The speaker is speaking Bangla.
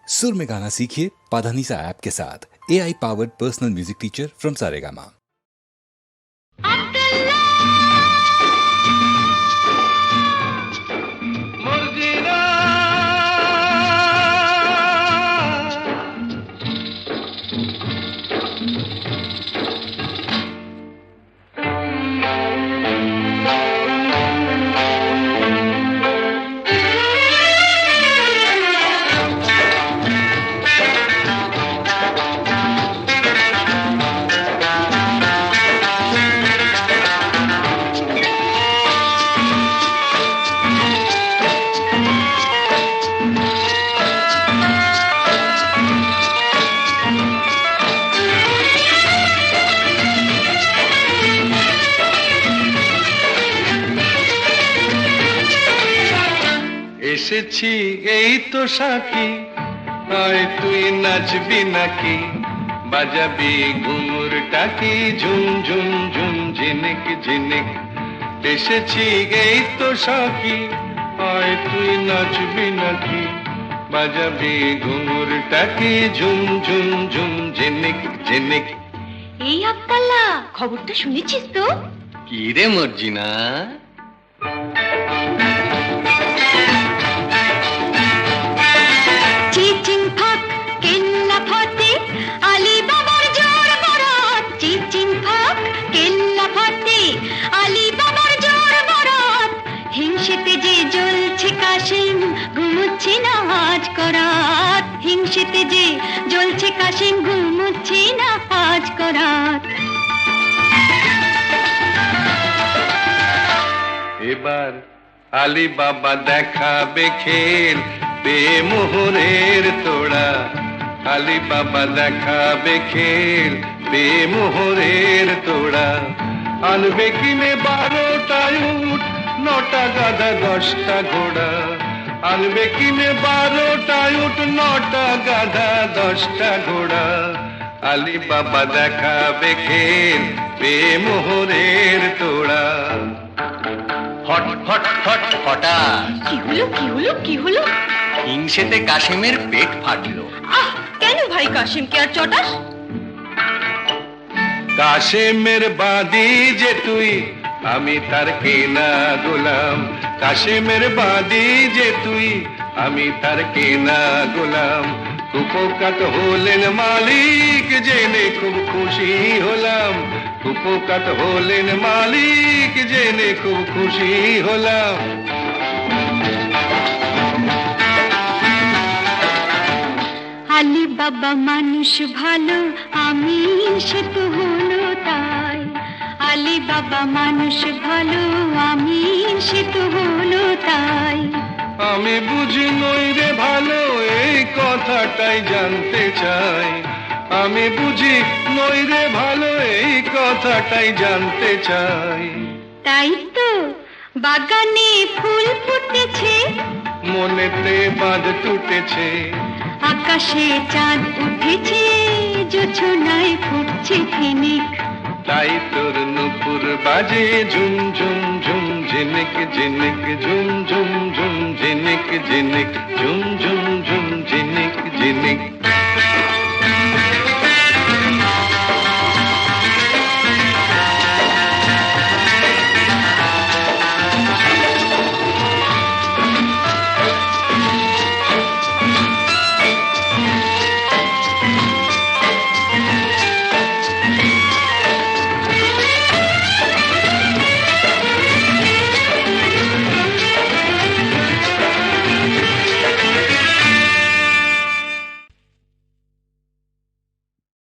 सुर में गाना सीखिए पाधानीसा ऐप के साथ। AI powered personal music teacher from Saregama. এসেছি এই তো সাকি, আয় তুই নাচবি নাকি, বাজাবি ঘুঙুর টাকি, ঝুম ঝুম ঝুম ঝিনিক ঝিনিক। এসেছি এই তো সাকি, আয় তুই নাচবি নাকি, বাজাবি ঘুঙুর টাকি, ঝুম ঝুম ঝুম ঝিনিক ঝিনিক। এই আব্দাল্লাহ, খবরটা শুনেছিস তো? কি রে মর্জিনা? হিংসেতে যে জ্বলছে কাশিম, ঘুমোচ্ছে না আজ করাত। এবার আলী বাবা দেখাবে খেল, বেমোহরের তোড়া। আলী বাবা দেখাবে খেল, বেমোহরের তোড়া। আনবে কিনে 12টা উট, 9টা গাধা 10টা ঘোড়া। আনবে কিনে 12টা উট, 9টা গাধা 10টা ঘোড়া। আলী বাবা দেখাবে খেল, বেমোহরের তোড়া। হট হট হট হঠাৎ কি হলো কি হলো কি হলো? হিংসেতে কাশিমের পেট ফাটলো। আহ, কেন ভাই কাশিমকে আর চটাস? কাশেমের বাদী যে তুই, আমি তার কেনা গোলাম। কাশেমের বাদী যে তুই, আমি তার কেনা গোলাম। কুপোকাত হলেন মালিক জেনে খুব খুশি হলাম। কুপোকাত হলেন মালিক জেনে খুব খুশি হলাম। আলী বাবা মানুষ ভালো, আমি সে তো হলো তাই। আলী বাবা মানুষ ভালো, আমি সে তো হলো তাই। আমি বুঝি নই রে ভালো, এই কথাটাই জানতে চাই। আমি বুঝি নই রে ভালো, এই কথাটাই জানতে চাই। তাই তো বাগানে ফুল ফুটেছে, মনেতে বাঁধ টুটেছে, আকাশে চাঁদ উঠেছে, জোছনায় ফুটছে ফিনিক। তাই তোর নুপুর বাজে ঝুম ঝুম ঝুম ঝিনিক ঝিনিক, ঝুম ঝুম ঝুম ঝিনিক ঝিনিক, ঝুম ঝুম ঝুম ঝিনিক ঝিনিক।